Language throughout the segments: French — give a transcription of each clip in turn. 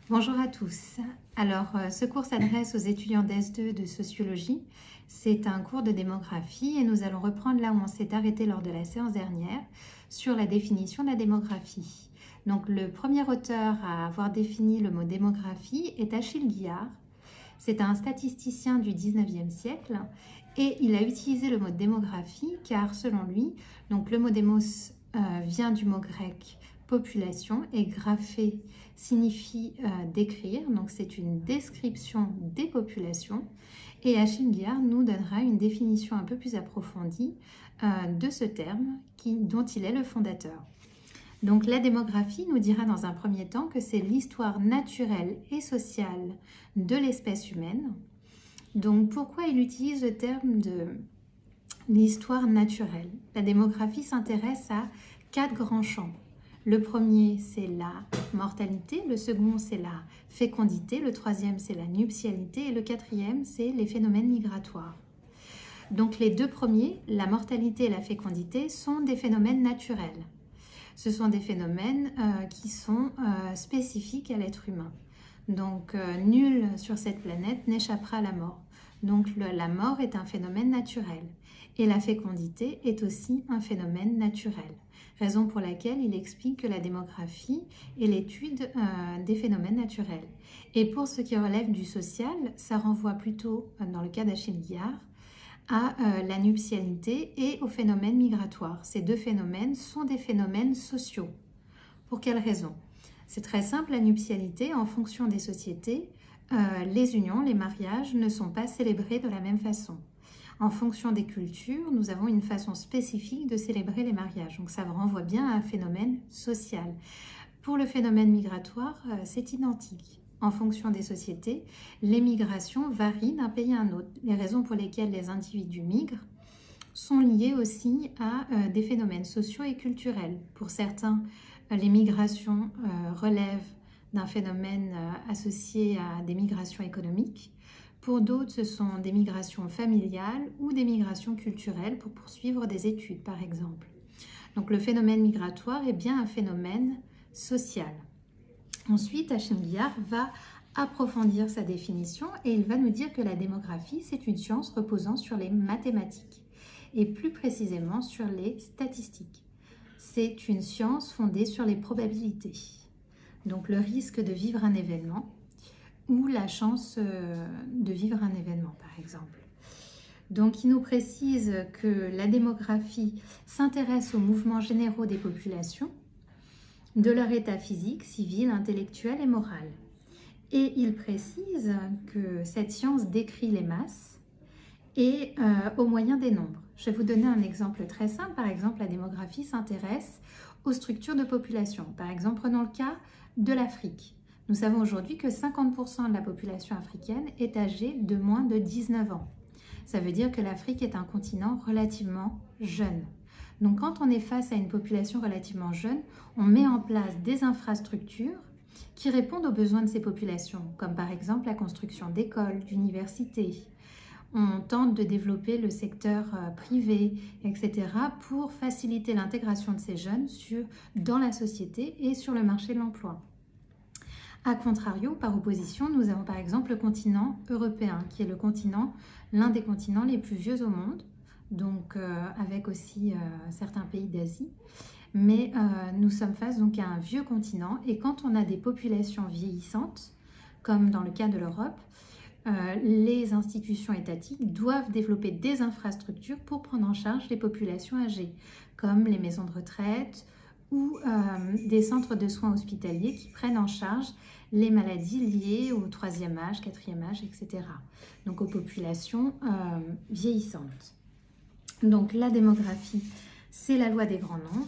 Bonjour à tous. Alors, ce cours s'adresse aux étudiants d'S2 de sociologie. C'est un cours de démographie et nous allons reprendre là où on s'est arrêté lors de la séance dernière sur la définition de la démographie. Donc, le premier auteur à avoir défini le mot démographie est Achille Guillard. C'est un statisticien du 19e siècle et il a utilisé le mot démographie car, selon lui, donc le mot démos vient du mot grec population et graphé signifie décrire, donc c'est une description des populations. Et Achille Guillard nous donnera une définition un peu plus approfondie de ce terme dont il est le fondateur. Donc la démographie nous dira dans un premier temps que c'est l'histoire naturelle et sociale de l'espèce humaine. Donc pourquoi il utilise le terme de l'histoire naturelle? La démographie s'intéresse à 4 grands champs. Le premier, c'est la mortalité, le second, c'est la fécondité, le troisième, c'est la nuptialité et le quatrième, c'est les phénomènes migratoires. Donc les deux premiers, la mortalité et la fécondité, sont des phénomènes naturels. Ce sont des phénomènes qui sont spécifiques à l'être humain. Donc nul sur cette planète n'échappera à la mort. Donc la mort est un phénomène naturel et la fécondité est aussi un phénomène naturel. Raison pour laquelle il explique que la démographie est l'étude des phénomènes naturels. Et pour ce qui relève du social, ça renvoie plutôt, dans le cas d'Achille Guillard, à la nuptialité et au phénomène migratoire. Ces deux phénomènes sont des phénomènes sociaux. Pour quelles raisons? C'est très simple, la nuptialité, en fonction des sociétés, les unions, les mariages ne sont pas célébrés de la même façon. En fonction des cultures, nous avons une façon spécifique de célébrer les mariages. Donc ça renvoie bien à un phénomène social. Pour le phénomène migratoire, c'est identique. En fonction des sociétés, les migrations varient d'un pays à un autre. Les raisons pour lesquelles les individus migrent sont liées aussi à des phénomènes sociaux et culturels. Pour certains, les migrations relèvent d'un phénomène associé à des migrations économiques. Pour d'autres, ce sont des migrations familiales ou des migrations culturelles pour poursuivre des études, par exemple. Donc le phénomène migratoire est bien un phénomène social. Ensuite, Achille Guillard va approfondir sa définition et il va nous dire que la démographie, c'est une science reposant sur les mathématiques et plus précisément sur les statistiques. C'est une science fondée sur les probabilités. Donc le risque de vivre un événement ou la chance de vivre un événement, par exemple. Donc, il nous précise que la démographie s'intéresse aux mouvements généraux des populations, de leur état physique, civil, intellectuel et moral. Et il précise que cette science décrit les masses et au moyen des nombres. Je vais vous donner un exemple très simple. Par exemple, la démographie s'intéresse aux structures de population. Par exemple, prenons le cas de l'Afrique. Nous savons aujourd'hui que 50% de la population africaine est âgée de moins de 19 ans. Ça veut dire que l'Afrique est un continent relativement jeune. Donc quand on est face à une population relativement jeune, on met en place des infrastructures qui répondent aux besoins de ces populations, comme par exemple la construction d'écoles, d'universités. On tente de développer le secteur privé, etc., pour faciliter l'intégration de ces jeunes dans la société et sur le marché de l'emploi. A contrario, par opposition, nous avons par exemple le continent européen, qui est l'un des continents les plus vieux au monde, donc avec aussi certains pays d'Asie. Mais nous sommes face donc à un vieux continent, et quand on a des populations vieillissantes, comme dans le cas de l'Europe, les institutions étatiques doivent développer des infrastructures pour prendre en charge les populations âgées, comme les maisons de retraite ou des centres de soins hospitaliers qui prennent en charge les maladies liées au 3e âge, 4e âge, etc. Donc aux populations vieillissantes. Donc la démographie, c'est la loi des grands nombres.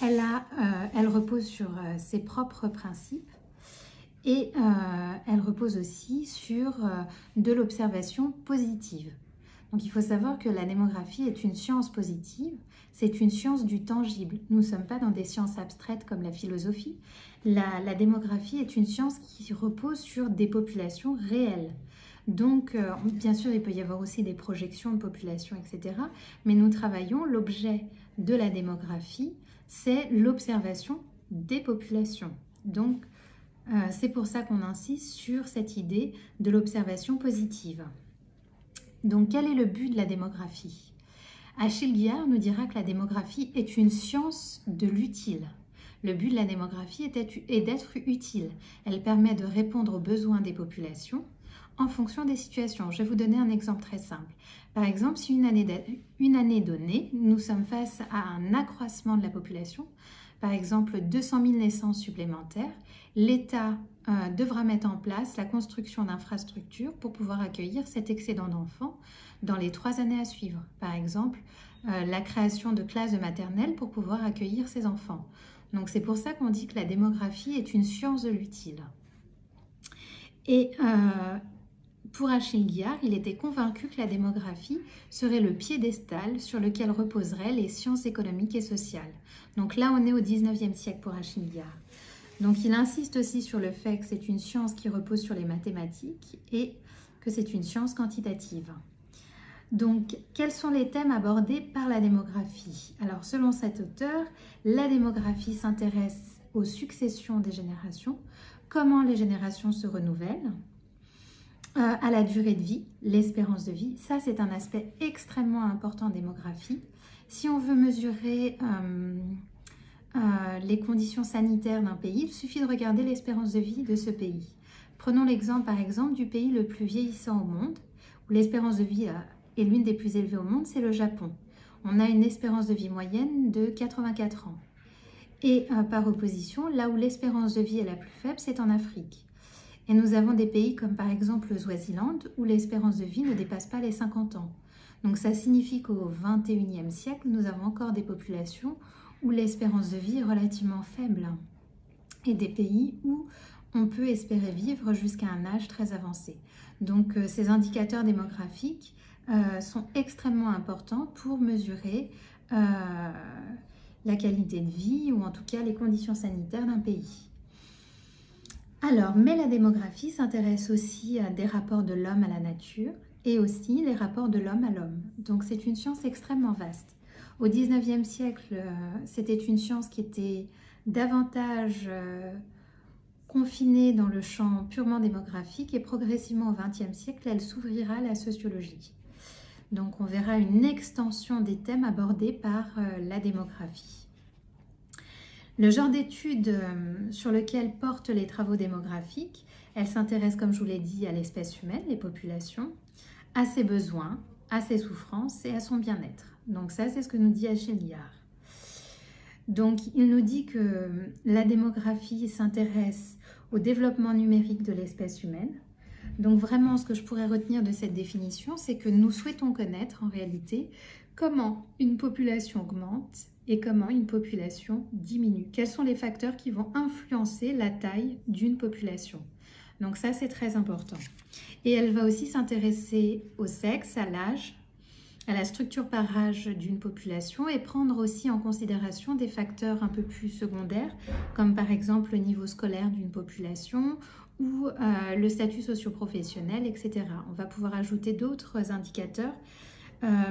Elle repose sur ses propres principes et elle repose aussi sur de l'observation positive. Donc il faut savoir que la démographie est une science positive, c'est une science du tangible. Nous ne sommes pas dans des sciences abstraites comme la philosophie. La démographie est une science qui repose sur des populations réelles. Donc, bien sûr, il peut y avoir aussi des projections de population, etc. Mais nous travaillons, l'objet de la démographie, c'est l'observation des populations. Donc, C'est pour ça qu'on insiste sur cette idée de l'observation positive. Donc, quel est le but de la démographie? Achille Guillard nous dira que la démographie est une science de l'utile. Le but de la démographie est d'être utile. Elle permet de répondre aux besoins des populations en fonction des situations. Je vais vous donner un exemple très simple. Par exemple, si une année donnée, nous sommes face à un accroissement de la population, par exemple 200 000 naissances supplémentaires, l'État devra mettre en place la construction d'infrastructures pour pouvoir accueillir cet excédent d'enfants dans les 3 années à suivre. Par exemple, la création de classes de maternelle pour pouvoir accueillir ces enfants. Donc c'est pour ça qu'on dit que la démographie est une science de l'utile. Et pour Achille Guillard, il était convaincu que la démographie serait le piédestal sur lequel reposeraient les sciences économiques et sociales. Donc là, on est au 19e siècle pour Achille Guillard. Donc il insiste aussi sur le fait que c'est une science qui repose sur les mathématiques et que c'est une science quantitative. Donc, quels sont les thèmes abordés par la démographie? Alors, selon cet auteur, la démographie s'intéresse aux successions des générations, comment les générations se renouvellent, à la durée de vie, l'espérance de vie. Ça, c'est un aspect extrêmement important en démographie. Si on veut mesurer les conditions sanitaires d'un pays, il suffit de regarder l'espérance de vie de ce pays. Prenons l'exemple, par exemple, du pays le plus vieillissant au monde, où l'espérance de vie est l'une des plus élevées au monde, c'est le Japon. On a une espérance de vie moyenne de 84 ans. Et par opposition, là où l'espérance de vie est la plus faible, c'est en Afrique. Et nous avons des pays comme par exemple le Swaziland, où l'espérance de vie ne dépasse pas les 50 ans. Donc ça signifie qu'au XXIe siècle, nous avons encore des populations où l'espérance de vie est relativement faible. Et des pays où on peut espérer vivre jusqu'à un âge très avancé. Donc ces indicateurs démographiques sont extrêmement importants pour mesurer la qualité de vie ou en tout cas les conditions sanitaires d'un pays. Alors, mais la démographie s'intéresse aussi à des rapports de l'homme à la nature et aussi les rapports de l'homme à l'homme. Donc c'est une science extrêmement vaste. Au XIXe siècle, c'était une science qui était davantage confinée dans le champ purement démographique et progressivement au XXe siècle, elle s'ouvrira à la sociologie. Donc on verra une extension des thèmes abordés par la démographie. Le genre d'études sur lequel portent les travaux démographiques, elles s'intéressent, comme je vous l'ai dit, à l'espèce humaine, les populations, à ses besoins, à ses souffrances et à son bien-être. Donc ça, c'est ce que nous dit Achille Guillard. Donc il nous dit que la démographie s'intéresse au développement numérique de l'espèce humaine. Donc vraiment, ce que je pourrais retenir de cette définition, c'est que nous souhaitons connaître en réalité comment une population augmente et comment une population diminue. Quels sont les facteurs qui vont influencer la taille d'une population? Donc ça, c'est très important. Et elle va aussi s'intéresser au sexe, à l'âge, à la structure par âge d'une population et prendre aussi en considération des facteurs un peu plus secondaires, comme par exemple le niveau scolaire d'une population ou le statut socio-professionnel, etc. On va pouvoir ajouter d'autres indicateurs,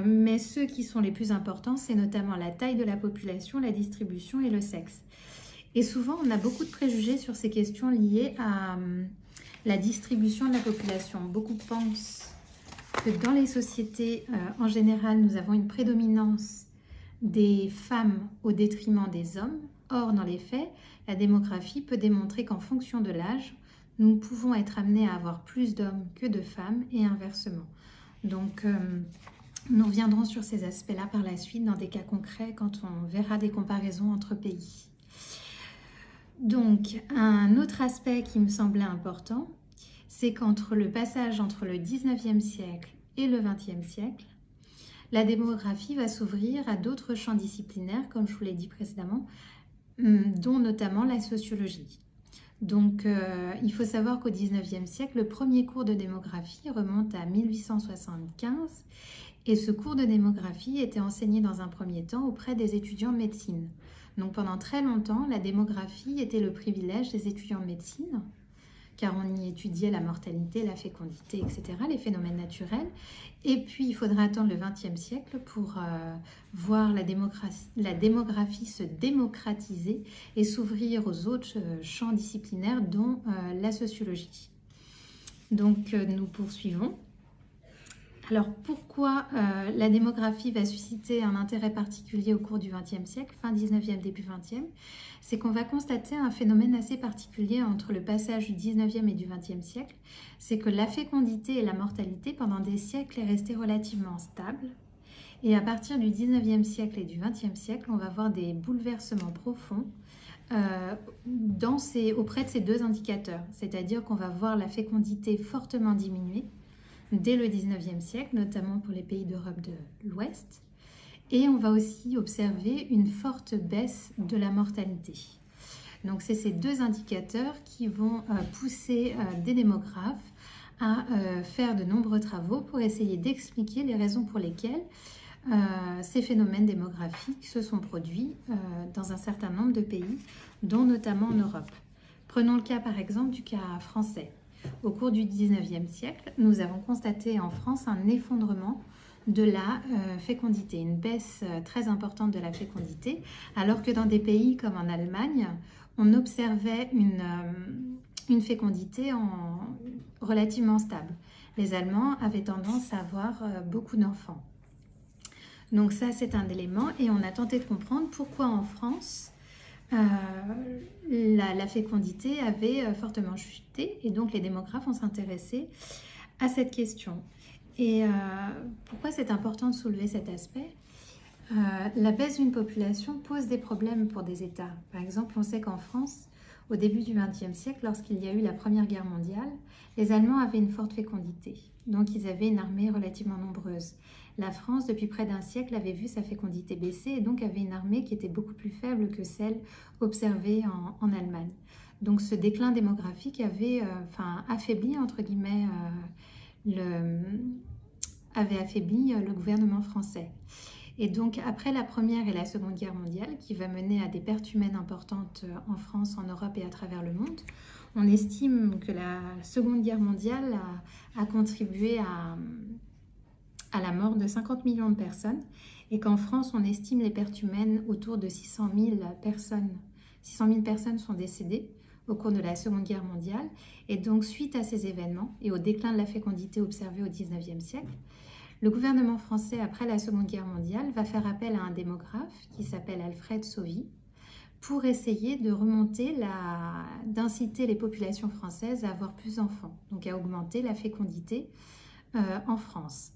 mais ceux qui sont les plus importants, c'est notamment la taille de la population, la distribution et le sexe. Et souvent, on a beaucoup de préjugés sur ces questions liées à la distribution de la population. Beaucoup pensent que dans les sociétés, en général, nous avons une prédominance des femmes au détriment des hommes. Or, dans les faits, la démographie peut démontrer qu'en fonction de l'âge, nous pouvons être amenés à avoir plus d'hommes que de femmes et inversement. Donc, nous reviendrons sur ces aspects-là par la suite dans des cas concrets quand on verra des comparaisons entre pays. Donc, un autre aspect qui me semblait important, c'est qu'entre le passage entre le 19e siècle et le 20e siècle, la démographie va s'ouvrir à d'autres champs disciplinaires, comme je vous l'ai dit précédemment, dont notamment la sociologie. Donc, il faut savoir qu'au 19e siècle, le premier cours de démographie remonte à 1875 et ce cours de démographie était enseigné dans un premier temps auprès des étudiants de médecine. Donc, pendant très longtemps, la démographie était le privilège des étudiants de médecine car on y étudiait la mortalité, la fécondité, etc., les phénomènes naturels. Et puis, il faudra attendre le XXe siècle pour voir la démographie se démocratiser et s'ouvrir aux autres champs disciplinaires, dont la sociologie. Donc, nous poursuivons. Alors, pourquoi la démographie va susciter un intérêt particulier au cours du XXe siècle, fin 19e, début 20e? C'est qu'on va constater un phénomène assez particulier entre le passage du 19e et du 20e siècle. C'est que la fécondité et la mortalité, pendant des siècles, est restée relativement stable. Et à partir du 19e siècle et du 20e siècle, on va voir des bouleversements profonds auprès de ces deux indicateurs. C'est-à-dire qu'on va voir la fécondité fortement diminuer dès le 19e siècle, notamment pour les pays d'Europe de l'Ouest. Et on va aussi observer une forte baisse de la mortalité. Donc c'est ces deux indicateurs qui vont pousser des démographes à faire de nombreux travaux pour essayer d'expliquer les raisons pour lesquelles ces phénomènes démographiques se sont produits dans un certain nombre de pays, dont notamment en Europe. Prenons le cas par exemple du cas français. Au cours du 19e siècle, nous avons constaté en France un effondrement de la fécondité, une baisse très importante de la fécondité, alors que dans des pays comme en Allemagne, on observait une fécondité relativement stable. Les Allemands avaient tendance à avoir beaucoup d'enfants. Donc ça, c'est un élément, et on a tenté de comprendre pourquoi en France, la fécondité avait fortement chuté, et donc les démographes ont s'intéressé à cette question. Et pourquoi c'est important de soulever cet aspect? La baisse d'une population pose des problèmes pour des États. Par exemple, on sait qu'en France, au début du XXe siècle, lorsqu'il y a eu la Première Guerre mondiale, les Allemands avaient une forte fécondité. Donc ils avaient une armée relativement nombreuse. La France, depuis près d'un siècle, avait vu sa fécondité baisser et donc avait une armée qui était beaucoup plus faible que celle observée en Allemagne. Donc ce déclin démographique avait affaibli, entre guillemets, avait affaibli le gouvernement français. Et donc après la Première et la Seconde Guerre mondiale, qui va mener à des pertes humaines importantes en France, en Europe et à travers le monde, on estime que la Seconde Guerre mondiale a contribué à la mort de 50 millions de personnes, et qu'en France, on estime les pertes humaines autour de 600 000 personnes. 600 000 personnes sont décédées au cours de la Seconde Guerre mondiale. Et donc, suite à ces événements et au déclin de la fécondité observé au XIXe siècle, le gouvernement français, après la Seconde Guerre mondiale, va faire appel à un démographe qui s'appelle Alfred Sauvy pour essayer de d'inciter les populations françaises à avoir plus d'enfants, donc à augmenter la fécondité en France.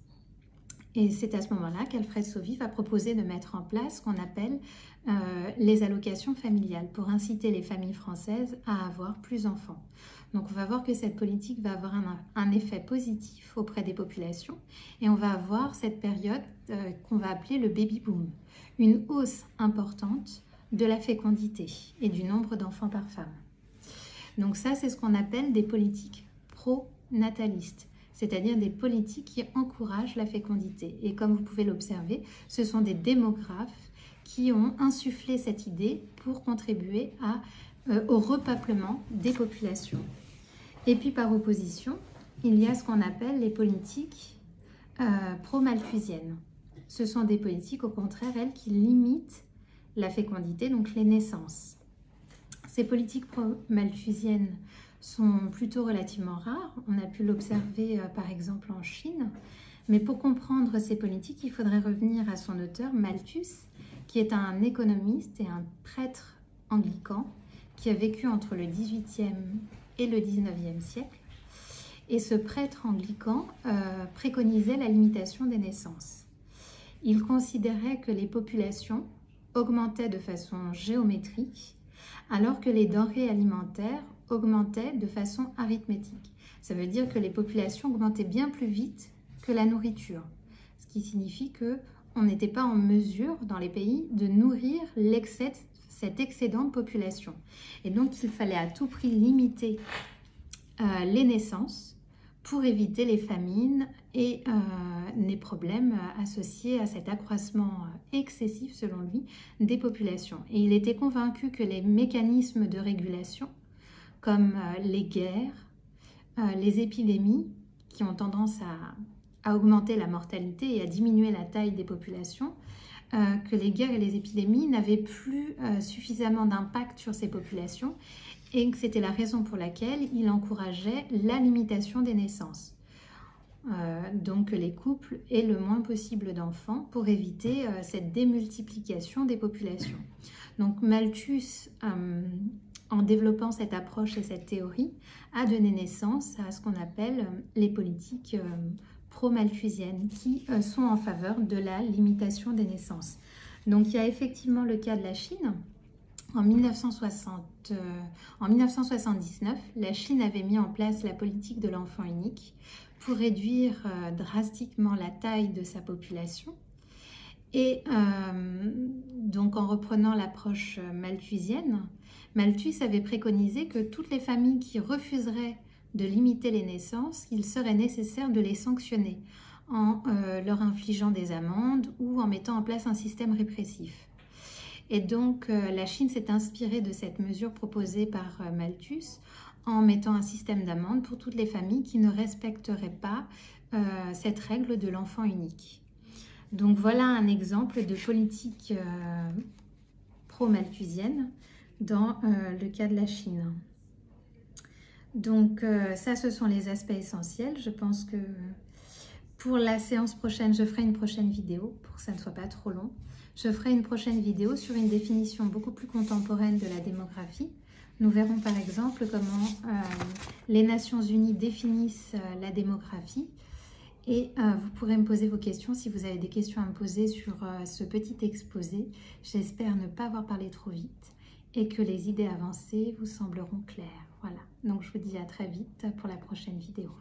Et c'est à ce moment-là qu'Alfred Sauvy va proposer de mettre en place ce qu'on appelle les allocations familiales pour inciter les familles françaises à avoir plus d'enfants. Donc on va voir que cette politique va avoir un effet positif auprès des populations et on va avoir cette période qu'on va appeler le baby boom, une hausse importante de la fécondité et du nombre d'enfants par femme. Donc ça, c'est ce qu'on appelle des politiques pro-natalistes, c'est-à-dire des politiques qui encouragent la fécondité. Et comme vous pouvez l'observer, ce sont des démographes qui ont insufflé cette idée pour contribuer au repeuplement des populations. Et puis par opposition, il y a ce qu'on appelle les politiques pro-malthusiennes. Ce sont des politiques, au contraire, elles, qui limitent la fécondité, donc les naissances. Ces politiques pro-malthusiennes sont plutôt relativement rares. On a pu l'observer par exemple en Chine. Mais pour comprendre ces politiques, il faudrait revenir à son auteur, Malthus, qui est un économiste et un prêtre anglican qui a vécu entre le XVIIIe et le XIXe siècle. Et ce prêtre anglican préconisait la limitation des naissances. Il considérait que les populations augmentaient de façon géométrique, alors que les denrées alimentaires augmentaient de façon arithmétique. Ça veut dire que les populations augmentaient bien plus vite que la nourriture, ce qui signifie qu'on n'était pas en mesure dans les pays de nourrir cet excédent de population. Et donc il fallait à tout prix limiter les naissances pour éviter les famines et les problèmes associés à cet accroissement excessif, selon lui, des populations. Et il était convaincu que les mécanismes de régulation, comme les guerres, les épidémies qui ont tendance à augmenter la mortalité et à diminuer la taille des populations, que les guerres et les épidémies n'avaient plus suffisamment d'impact sur ces populations et que c'était la raison pour laquelle il encourageait la limitation des naissances. Donc que les couples aient le moins possible d'enfants pour éviter cette démultiplication des populations. Donc Malthus, en développant cette approche et cette théorie, a donné naissance à ce qu'on appelle les politiques pro-malthusiennes qui sont en faveur de la limitation des naissances. Donc il y a effectivement le cas de la Chine. En 1979, la Chine avait mis en place la politique de l'enfant unique pour réduire drastiquement la taille de sa population. Et donc en reprenant l'approche malthusienne, Malthus avait préconisé que toutes les familles qui refuseraient de limiter les naissances, il serait nécessaire de les sanctionner en leur infligeant des amendes ou en mettant en place un système répressif. Et donc la Chine s'est inspirée de cette mesure proposée par Malthus en mettant un système d'amendes pour toutes les familles qui ne respecteraient pas cette règle de l'enfant unique. Donc voilà un exemple de politique pro-malthusienne dans le cas de la Chine. Donc ça, ce sont les aspects essentiels. Je pense que pour la séance prochaine, je ferai une prochaine vidéo pour que ça ne soit pas trop long. Je ferai une prochaine vidéo sur une définition beaucoup plus contemporaine de la démographie. Nous verrons par exemple comment les Nations Unies définissent la démographie. Et vous pourrez me poser vos questions si vous avez des questions à me poser sur ce petit exposé. J'espère ne pas avoir parlé trop vite et que les idées avancées vous sembleront claires. Voilà, donc je vous dis à très vite pour la prochaine vidéo.